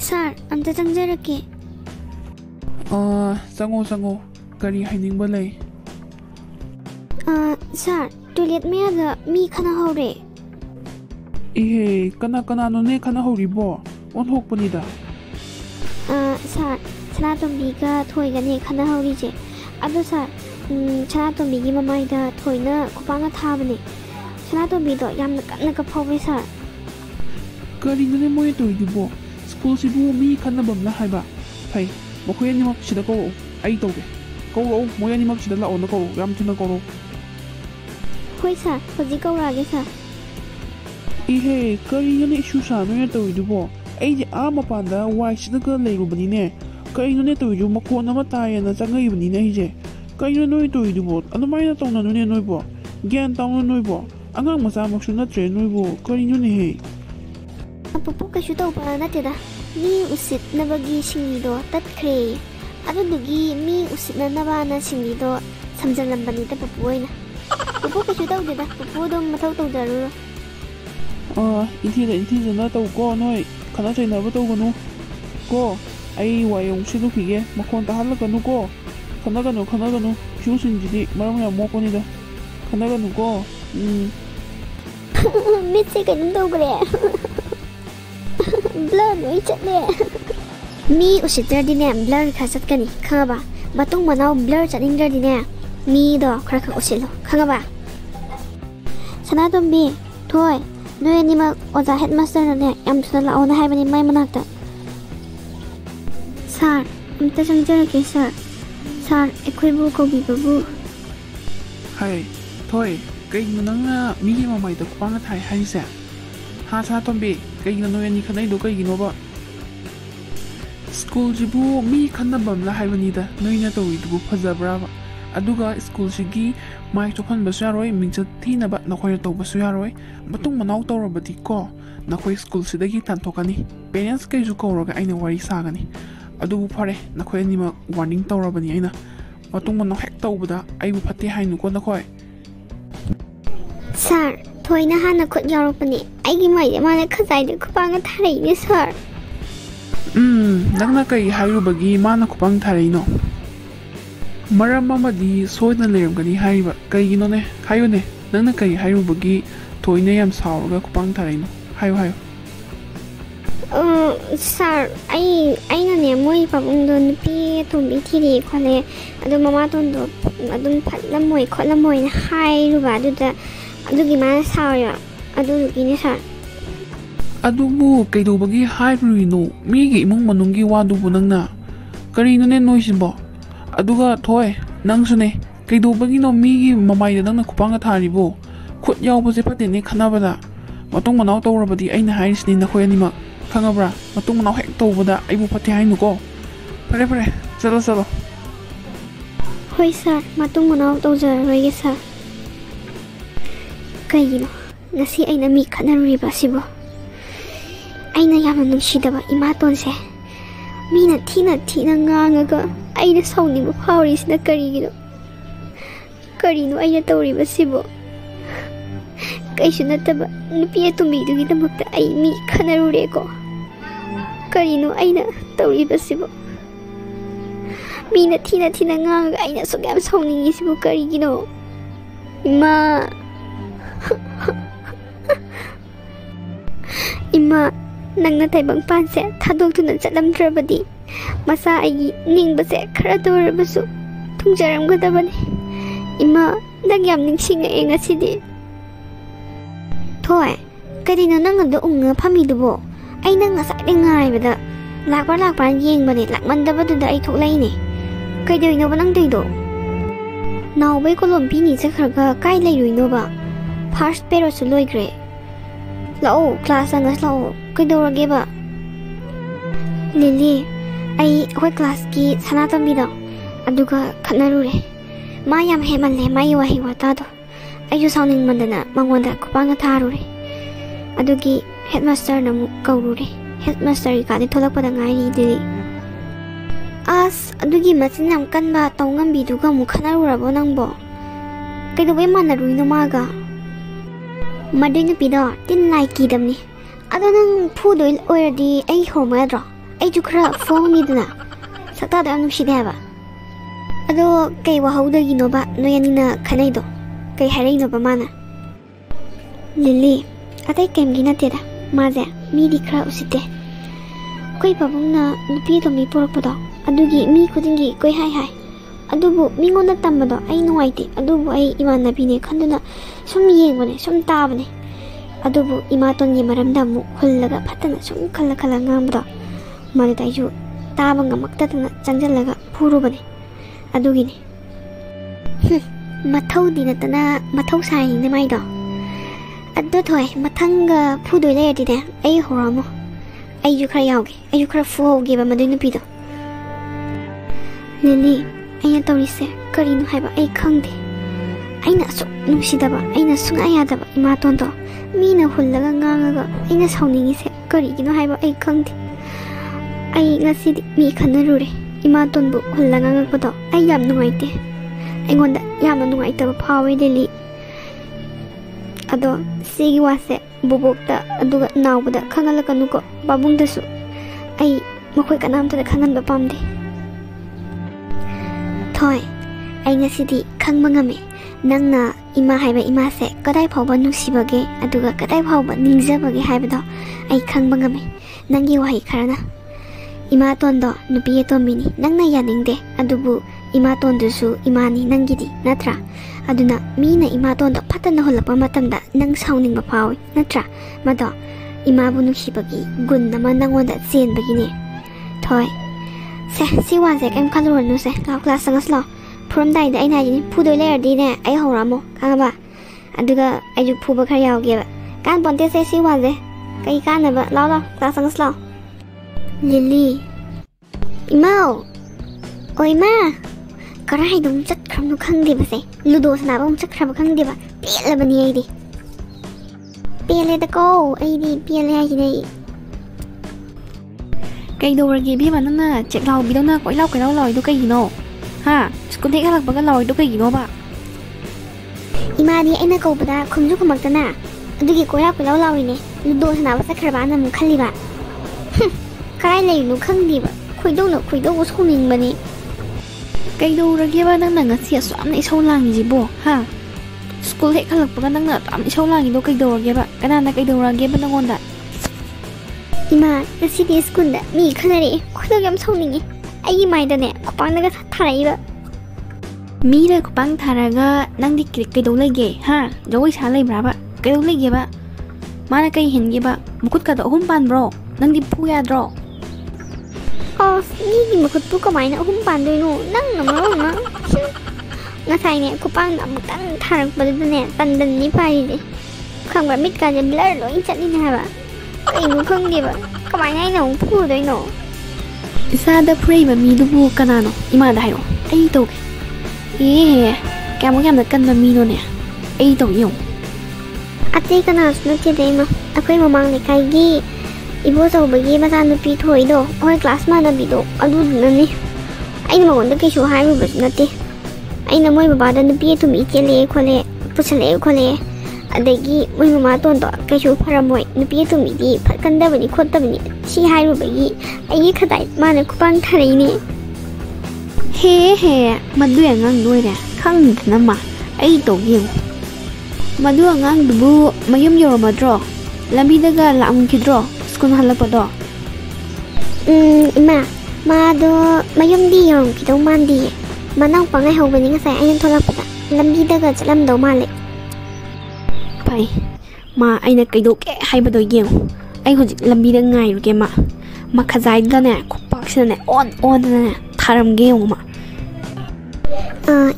Sir, amta changjarake. Sango kari hainingba lay. Sir, toilet mayada mi khana hore. Ihe kana no ne khana horibo on hokpanida. Sir, Sanatombi ga thoi ga ne khana hori je. Ado sir, Sanatombi gi mamai da thoi na kupanga thabane. Sanatombi do yamna kanna ka phawe sir. Kari ne moy toidibo. School sibu mi khana bamla haiba. Phai mokhoi ni mak sida ko ai toge. Ko moy ni mak sida la on ko yam thuna ko. Hoi sir, hoji ko rage sir. Ihe kari ne issue sa no toidibo. Ai je ama panda wai sida ka leirubani ne. Kari ne toidu makona ma taye na changai bani ne je. Kari ne noi toidibo anumai na tongna no ne noibo. Gyan tawna noibo. Angang masa maksu na tre noibo kari ne he. Pupu ka shuto pa na teda. Mi usit na bagi singido tat kre. Adudugi mi usit na naba na singido samjalam bani ta pupu ay na. Pupu ka shuto teda. Pupu dong mataw taw daru. Inti na taw ko noi. Kana chay na ba taw gano? Ko ay wayong sido kige makon tahala gano ko. Kana gano. Shusin jidi marang ya mo ko nida. Kana gano ko. Mitse ka nung daw gre. Blur no ichale. Mi usitter dine blur khasat kani khanga ba batung manaw blur chaning dine mi do khara usilo khanga ba Sanatombi thoi noi ni ma oza headmaster ne yam thuna la ona hai bani mai manakta sir amta changjara ke sir ekhoi bu ko bi babu Hai thoi kai nang na mi mamai da kupanga thai hai se ha Sanatombi kai na noi ni khanai do kai gino ba School jibu mi khana bamla haibanida noina toidu phajabra aduga school sigi mai chokhan basaroi mingcha thina ba nakhoi to basaroi batung manaw tawrabati ko nakhoi school sidagi tanthokani parents kai ju kawraga aina wari sagani adu phare nakhoi ni ma warning tawrabani aina batung manaw hek tawbada aibu phate hainu ko nakhoi Sir thoina hana khut yaropani aigi mai de mane khazai de khupanga tharei ni sir Nangna kai hairubagi mana kupang tharino Maram amadi soidna lerumgani haiba kaigino ne hayo ne nangna kai hairubagi toina yam sauraga kupang tharino hayo Sir aina ne moi pabungdo nupi tumbi thiri khole adu mama tondo adun phatlamoi kholamoi na hairuba adugi mana saura adugi ne sir Adubu kaidobagi hairurino migi imung manunggi wadubu nangna karino ne noisimbo aduga thoi nangsune kaidobagi no migi mamai nangna kupanga tharibo khut yawbose phate ne khanabada matung manaw tawrabadi aina hairisni na khoyanima khangabra matung manaw hek tawbada aibu phate hainu ko pare chalo Hoi sir matung manaw tawjaroi sir kaigino ngasi aina mi khanaruriba sibo Aina yamna nungsidaba imatonse mina thina ngangaga aina sauniba phaurisina karino aina tawriba sibo kaisu nataba nupi atumbidugi damakta ai mi khanarure ko karino aina tawriba sibo mina thina ngangaga aina sogyam sauningi sibo karigino ima Nangna taibang panse thadok tuna chalamdrabadi masa aigi ningbase khara tawrabasu thungjaramgadabani ima nagyam ningsinga engasidi Thoi kadino nangado unga phamidubo aina ngasai ngaibada lakpar yengbani lakmandabadu ai thoklaini kaidoino banang deido Nawbai kolompi ni chakhraga kai leiruino ba first period su loigre Lao class angas lao kaidorage ba Lily ai hoi class ki Sanatombi da aduga khanarure ma yam hemalle mai wahi wata do ayu sounding mandana mangonda kupanga tharure adugi headmaster namu kaurure headmaster ka ni tholakpada ngai dili As adugi machinam kanba tongam biduga mu khanarurabo nangbo kaidobe manaruino maga Madai nupi do tin lai ki damni ado nang phu doi oiradi ai horma dro ꯑꯩꯁꯨ ꯈꯔ ꯐꯣꯡꯅꯤꯗꯅ ꯁꯛꯇꯥꯗꯣ ꯌꯥꯝ ꯅꯨꯡꯁꯤꯗꯦ ꯍꯥꯏꯕ ꯑꯗꯣ ꯀꯩ ꯋꯥꯍꯧꯗꯒꯤꯅꯣꯕ ꯅꯣꯏ ꯑꯅꯤꯅ ꯈꯟꯅꯩꯗꯣ ꯀꯩ ꯍꯥꯏꯔꯛꯏꯅꯣꯕ ꯃꯥꯅ ꯂꯤꯂꯤ ꯑꯇꯩ ꯀꯩꯝꯒꯤ ꯅꯠꯇꯦꯗ ꯃꯥꯁꯦ ꯃꯤꯗꯤ ꯈꯔ ꯎꯁꯤꯠꯇꯦ ꯑꯩꯈꯣꯏ ꯄꯥꯕꯨꯡꯅ ꯅꯨꯄꯤ ꯑꯇꯣꯝꯕꯤ ꯄꯣꯔꯛꯄꯗꯣ ꯑꯗꯨꯒꯤ ꯃꯤ ꯈꯨꯗꯤꯡꯒꯤ ꯀꯣꯏꯍꯥꯏ ꯍꯥꯏ ꯑꯗꯨꯕꯨ ꯃꯤꯉꯣꯟꯗ ꯇꯝꯕꯗꯣ ꯑꯩ ꯅꯨꯡꯉꯥꯏꯇꯦ ꯑꯗꯨꯕꯨ ꯑꯩ ꯏꯃꯥꯟꯅꯕꯤꯅꯦ ꯈꯟꯗꯨꯅ ꯁꯨꯝ ꯌꯦꯡꯕꯅꯦ ꯁꯨꯝ ꯇꯥꯕꯅꯦ ꯑꯗꯨꯕꯨ 이마ꯇꯣꯟꯒꯤ ꯃꯔꯝꯗ ꯑꯃꯨꯛ ꯍꯨꯜꯂꯒ ꯐꯠꯇꯅ ꯁꯨꯝ ꯈꯜꯂ ꯉꯥꯡꯕꯗꯣ ꯃꯗꯨꯗ ꯑꯩꯁꯨ ꯇꯥꯕ ꯉꯝꯃꯛꯇꯗꯅ ꯆꯪꯖꯜꯂꯒ ꯐꯨꯔꯨꯕꯅꯦ ꯑꯗꯨꯒꯤꯅꯦ ꯃꯊꯧꯗꯤ ꯅꯠꯇꯅ ꯃꯊꯧ ꯁꯥꯏꯅꯦ ꯃꯥꯏꯗꯣ ꯑꯗꯨ ꯊꯣꯏ ꯃꯊꯪꯒ ꯐꯨꯗꯣꯏ ꯂꯩꯔꯗꯤꯅꯦ ꯑꯩ ꯍꯧꯔꯛꯑꯝꯃꯣ ꯑꯩꯁꯨ ꯈꯔ ꯌꯥꯎꯒꯦ ꯑꯩꯁꯨ ꯈꯔ ꯐꯨꯍꯧꯒꯦꯕ ꯃꯗꯨꯏ ꯅꯨꯄꯤꯗꯣ ꯂꯤꯂꯤ ꯑꯩꯅ ꯇꯧꯔꯤꯁꯦ ꯀꯔꯤꯅꯣ ꯍꯥꯏꯕ ꯑꯩ ꯈꯪꯗꯦ ꯑꯩꯅ ꯑꯁꯨꯛ ꯅꯨꯡꯁꯤꯗꯕ ꯑꯩꯅ ꯁꯨꯡꯌꯥ ꯌꯥꯗꯕ 이마ꯇꯣꯟꯗꯣ ꯃꯤꯅ ꯍꯨꯜꯂꯒ ꯉꯥꯡꯉꯒ ꯑꯩꯅ ꯁꯥꯎꯅꯤꯡꯉꯤꯁꯦ ꯀꯔꯤꯒꯤꯅꯣ ꯍꯥꯏꯕ ꯑꯩ ꯈꯪꯗꯦ ꯑꯩ ꯉꯁꯤꯗꯤ ꯃꯤ ꯈꯟꯅꯔꯨꯔꯦ 이마ꯇꯣꯟꯕꯨ ꯍꯨꯜꯂ ꯉꯥꯡꯉꯛꯄꯗꯣ ꯑꯩ ꯌꯥꯝ ꯅꯨꯡꯉꯥꯏꯇꯦ ꯑꯩꯉꯣꯟꯗ ꯌꯥꯝꯅ ꯅꯨꯡꯉꯥꯏꯇꯕ ꯐꯥꯎꯋꯦ ꯂꯤꯂꯤ ꯑꯗꯣ ꯁꯤꯒꯤ ꯋꯥꯁꯦ ꯕꯣꯕꯣꯛꯇ ꯑꯗꯨꯒ ꯅꯥꯎꯕꯗ ꯈꯪꯍꯜꯂꯛꯀꯅꯨꯀꯣ ꯄꯥꯕꯨꯡꯗꯁꯨ ꯑꯩ ꯃꯈꯣꯏ ꯀꯅꯥꯝꯇꯗ ꯈꯪꯍꯟꯕ ꯄꯥꯝꯗꯦ ꯊꯣꯏ ꯑꯩ ꯉꯁꯤꯗꯤ ꯈꯪꯕ ꯉꯝꯃꯦ ꯅꯪꯅ 이마 ꯍꯥꯏꯕ 이마ꯁꯦ ꯀꯗꯥꯏ ꯐꯥꯎꯕ ꯅꯨꯡꯁꯤꯕꯒꯦ ꯑꯗꯨꯒ ꯀꯗꯥꯏ ꯐꯥꯎꯕ ꯅꯤꯡꯖꯕꯒꯦ ꯍꯥꯏꯕꯗꯣ ꯑꯩ ꯈꯪꯕ ꯉꯝꯃꯦ ꯅꯪꯒꯤ ꯋꯥꯍꯩ ꯈꯔꯅ 이마ꯇꯣꯟꯗꯣ ꯅꯨꯄꯤ ꯑꯇꯣꯝꯕꯤꯅꯤ ꯅꯪꯅ ꯌꯥꯅꯤꯡꯗꯦ ꯑꯗꯨꯕꯨ 이마ꯇꯣꯟꯗꯨꯁꯨ 이마ꯅꯤ ꯅꯪꯒꯤꯗꯤ ꯅꯠꯇ꯭ꯔꯥ ꯑꯗꯨꯅ ꯃꯤꯅ 이마ꯇꯣꯟꯗꯣ ꯐꯠꯇꯅ ꯍꯨꯜꯂꯛꯄ ꯃꯇꯝꯗ ꯅꯪ ꯁꯥꯎꯅꯤꯡꯕ ꯐꯥꯎꯏ ꯅꯠꯇ꯭ꯔꯥ ꯃꯗꯣ 이마ꯕꯨ ꯅꯨꯡꯁꯤꯕꯒꯤ ꯒꯨꯟ ꯑꯃ ꯅꯪꯉꯣꯟꯗ ꯆꯦꯟꯕꯒꯤꯅꯦ ꯊꯣꯏ ꯁꯦ ꯁꯤ ꯋꯥꯁꯦ ꯀꯩꯝ ꯈꯜꯂꯨꯔꯅꯨꯁꯦ ꯂꯥꯎ ꯀ꯭ꯂꯥꯁ ꯆꯪꯉꯁꯤ ꯂꯥꯎ ꯐꯨꯔꯝꯗꯥꯏꯗ ꯑꯩꯅ ꯍꯥꯏꯖꯤꯅꯤ ꯐꯨꯗꯣꯏ ꯂꯩꯔꯗꯤꯅꯦ ꯑꯩ ꯍꯧꯔꯛꯑꯝꯃꯣ ꯈꯪꯉꯕ ꯑꯗꯨꯒ ꯑꯩꯁꯨ ꯐꯨꯕ ꯈꯔ ꯌꯥꯎꯒꯦꯕ ꯀꯥꯟꯄꯣꯟꯇꯦꯁꯦ ꯁꯤ ꯋꯥꯁꯦ ꯀꯩ ꯀꯥꯟꯅꯕ ꯂꯥꯎ ꯀ꯭ꯂꯥꯁ ꯆꯪꯉꯁꯤ ꯂꯥꯎ ꯂꯤꯂꯤ 이마ꯎ ꯑꯣ 이마 ꯀꯔꯥꯏꯗ ꯑꯃꯨꯛ ꯆꯠꯈ꯭ꯔꯕꯅꯣ ꯈꯪꯗꯦꯕꯁꯦ ꯂꯨꯗꯣ ꯁꯥꯟꯅꯕ ꯑꯃꯨꯛ ꯆꯠꯈ꯭ꯔꯕ ꯈꯪꯗꯦꯕ ꯄꯦꯜꯂꯕꯅꯤ ꯑꯩꯗꯤ ꯄꯦꯜꯂꯦꯗꯀꯣ ꯑꯩꯗꯤ ꯄꯦꯜꯂꯦ ꯍꯥꯏꯁꯤꯅꯦ ꯀꯩꯗꯧꯔꯒꯦ ꯏꯕꯦꯝꯃ ꯅꯪꯅ ꯆꯦꯛꯂꯥꯎꯕꯤꯗꯧꯅ ꯀꯣꯏꯂꯥꯎ ꯂꯥꯎꯔꯤꯗꯣ ꯀꯩꯒꯤꯅꯣ ꯍꯥ ꯁ꯭ꯀꯨꯜ ꯍꯦꯛ ꯍꯜꯂꯛꯄꯒ ꯂꯥꯎꯔꯤꯗꯣ ꯀꯩꯒꯤꯅꯣꯕ 이마ꯗꯤ ꯑꯩꯅ ꯀꯧꯕꯗ ꯈꯨꯝꯁꯨ ꯈꯨꯝꯃꯛꯇꯅ ꯑꯗꯨꯒꯤ ꯀꯣꯏꯂꯥꯎ ꯂꯥꯎꯔꯤꯅꯦ ꯂꯨꯗꯣ ꯁꯥꯟꯅꯕ ꯆꯠꯈ꯭ꯔꯕꯅ ꯑꯃꯨꯛ ꯈꯜꯂꯤꯕ ꯀꯔꯥꯏ ꯂꯩꯔꯤꯅꯣ ꯈꯪꯗꯦꯕ ꯈꯣꯏꯗꯧꯕ ꯁꯥꯎꯅꯤꯡꯕꯅꯤ ꯀꯩꯗꯧꯔꯒꯦꯕ ꯅꯪꯅ ꯉꯁꯤ ꯑꯁꯨꯛꯌꯥꯝꯅ ꯏꯁꯧ ꯂꯥꯡꯉꯤꯁꯤꯕꯣ ꯍꯥ ꯁ꯭ꯀꯨꯜ ꯍꯦꯛ ꯍꯜꯂꯛꯄꯒ ꯅꯪꯅ ꯑꯗꯨꯌꯥꯝ ꯏꯁꯧ ꯂꯥꯡꯉꯤꯗꯣ ꯀꯩꯗꯧꯔꯒꯦꯕ ꯀꯅꯥꯅ ꯀꯩꯗꯧꯔꯒꯦꯕ ꯅꯪꯉꯣꯟꯗ 이마 ꯉꯁꯤꯗꯤ ꯁ꯭ꯀꯨꯜꯗ ꯃꯤ ꯈꯟꯅꯔꯛꯑꯦ ꯈꯣꯏꯗꯧ ꯌꯥꯝ ꯁꯥꯎꯅꯤꯡꯉꯤ ꯑꯩꯒꯤ ꯃꯥꯏꯗꯅꯦ ꯈꯨꯄꯥꯡꯅꯒ ꯊꯥꯔꯛꯏꯕ ꯃꯤꯅ ꯈꯨꯄꯥꯡ ꯊꯥꯔꯒ ꯅꯪꯗꯤ ꯀꯩꯗꯧ ꯂꯩꯒꯦ ꯍꯥ ꯖꯒꯣꯏ ꯁꯥ ꯂꯩꯕ꯭ꯔꯥꯕ ꯀꯩꯗꯧ ꯂꯩꯒꯦꯕ ꯃꯥꯅ ꯀꯩ ꯍꯦꯟꯒꯦꯕ ꯃꯈꯨꯠꯀꯗꯣ 3 ꯄꯥꯟꯕ꯭ꯔꯣ ꯅꯪꯗꯤ ꯐꯨ ꯌꯥꯗ꯭ꯔꯣ ꯃꯤꯒꯤ ꯃꯈꯨꯠꯄꯨ ꯀꯃꯥꯏꯅ 3 ꯄꯥꯟꯗꯣꯏꯅꯣ ꯅꯪꯅ ꯃꯔꯣꯟ ꯑꯃ ꯉꯁꯥꯏꯅꯦ ꯈꯨꯄꯥꯡꯗ ꯑꯃꯨꯛꯇꯪ ꯊꯥꯔꯛꯄꯗꯨꯗꯅꯦ ꯇꯟꯗꯟꯅꯤ ꯄꯥꯏꯔꯤꯁꯦ ꯈꯪꯕ꯭ꯔꯥ ꯃꯤꯠꯀꯥꯁꯦ ꯕ꯭ꯂꯔ ꯂꯣꯏ ꯆꯠꯂꯤꯅꯦ ꯍꯥꯏꯕ ꯀꯩꯅꯣ ꯈꯪꯗꯦꯕ ꯀꯃꯥꯏꯅ ꯑꯩꯅ ꯑꯃꯨꯛ ꯐꯨꯗꯣꯏꯅꯣ ꯏꯁꯥꯗ ꯐꯨꯔꯛꯏꯕ ꯃꯤꯗꯨꯕꯨ ꯀꯅꯥꯅꯣ ꯏꯃꯥꯗ ꯍꯥꯏꯔꯛꯑꯣ ꯑꯩ ꯇꯧꯒꯦ ꯀꯌꯥꯃꯨꯛ ꯌꯥꯝꯅ ꯀꯟꯕ ꯃꯤꯅꯣꯅꯦ ꯑꯩ ꯇꯧꯒꯦ ꯌꯦꯡꯉꯨ ꯑꯇꯩ ꯀꯅꯥꯁꯨ ꯅꯠꯇꯦꯗ ꯏꯃꯥ ꯑꯩꯈꯣꯏ ꯃꯃꯥꯡ ꯂꯩꯀꯥꯏꯒꯤ ꯏꯕꯣꯆꯧꯕꯒꯤ ꯃꯆꯥꯅꯨꯄꯤ ꯊꯣꯏꯗꯣ ꯑꯩꯈꯣꯏ ꯀ꯭ꯂꯥꯁ ꯃꯥꯟꯅꯕꯤꯗꯣ ꯑꯗꯨꯗꯨꯅꯅꯤ ꯑꯩꯅ ꯃꯉꯣꯟꯗ ꯀꯩꯁꯨ ꯍꯥꯏꯔꯨꯕꯁꯨ ꯅꯠꯇꯦ ꯑꯩꯅ ꯃꯣꯏ ꯕꯕꯥꯗ ꯅꯨꯄꯤ ꯑꯇꯣꯝꯕꯤ ꯆꯦꯜꯂꯛꯑꯦ ꯈꯣꯠꯂꯛꯑꯦ ꯄꯨꯁꯜꯂꯛꯑꯦ ꯈꯣꯠꯂꯛꯑꯦ ꯑꯗꯒꯤ ꯃꯣꯏ ꯃꯃꯥꯇꯣꯟꯗꯣ ꯀꯩꯁꯨ ꯐꯔꯝꯃꯣꯏ ꯅꯨꯄꯤ ꯑꯇꯣꯝꯕꯤꯗꯤ ꯐꯠꯀꯟꯗꯕꯅꯤ ꯈꯣꯠꯇꯕꯅꯤ ꯁꯤ ꯍꯥꯏꯔꯨꯕꯒꯤ ꯑꯩꯒꯤ ꯈꯗꯥꯏ ꯃꯥꯅ ꯈꯨꯄꯥꯡ ꯊꯥꯔꯛꯏꯅꯦ ꯍꯦ ꯃꯗꯨ ꯑꯉꯥꯡ ꯂꯣꯏꯔꯦ ꯈꯪꯗꯅ ꯃꯥ ꯑꯩ ꯇꯧꯒꯦ ꯌꯦꯡꯉꯨ ꯃꯗꯨ ꯑꯉꯥꯡꯗꯨꯕꯨ ꯃꯌꯨꯝ ꯌꯧꯔꯝꯃꯗ꯭ꯔꯣ ꯂꯝꯕꯤꯗꯒ ꯂꯥꯛꯑꯝꯈꯤꯗ꯭ꯔꯣ ꯁ꯭ꯀꯨꯜ ꯍꯜꯂꯛꯄꯗꯣ 이마 마도 mayumdi 여름기도 만디에 만ang pangay hawbani nga say ayun tholakpada lambidaga chalamdaw male pai ma aina kaidoke haibado yengu ai hojik lambida ngairuge ma khajai khupaksinane on ne tharamge yengu ma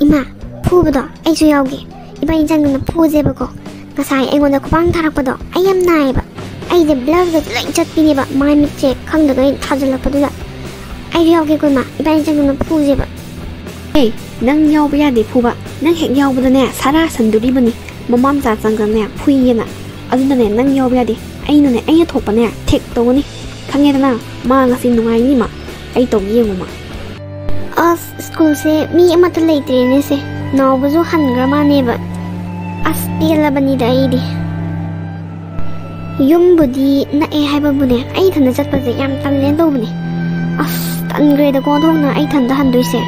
이마 푸부도 아이주 야오게 이번 인장은 푸제버고 ngasay ayonda khupang tharakpado ayam naiba aide blur ga lain chatpiniba mai mitche khangdaga thajalakpaduda ai yawge koi ma iban jangna phujeba hey nang yawba yade phuba nang hek yawbada ne sara sanduri bani mamam cha changga ne phuiyena aduna ne nang yawba yade aina ne aya thokpa ne thek tawani khangedana ma ngasi nungai ni ma ai to yengu ma school se mi amata leitre ne se nawbazu hangra ma neba as piela bani da idi ꯌꯨꯝꯕꯨꯗꯤ ꯅꯛꯑꯦ ꯍꯥꯏꯕꯕꯨꯅꯦ ꯑꯩ ꯏꯊꯟꯗ ꯆꯠꯄꯁꯦ ꯌꯥꯝ ꯇꯜꯂꯦꯅ ꯇꯧꯕꯅꯦ ꯑꯁ ꯇꯟꯈ꯭ꯔꯦꯗ ꯀꯣꯟꯊꯣꯛꯅ ꯑꯩ ꯏꯊꯟꯗ ꯍꯟꯗꯣꯏꯁꯦ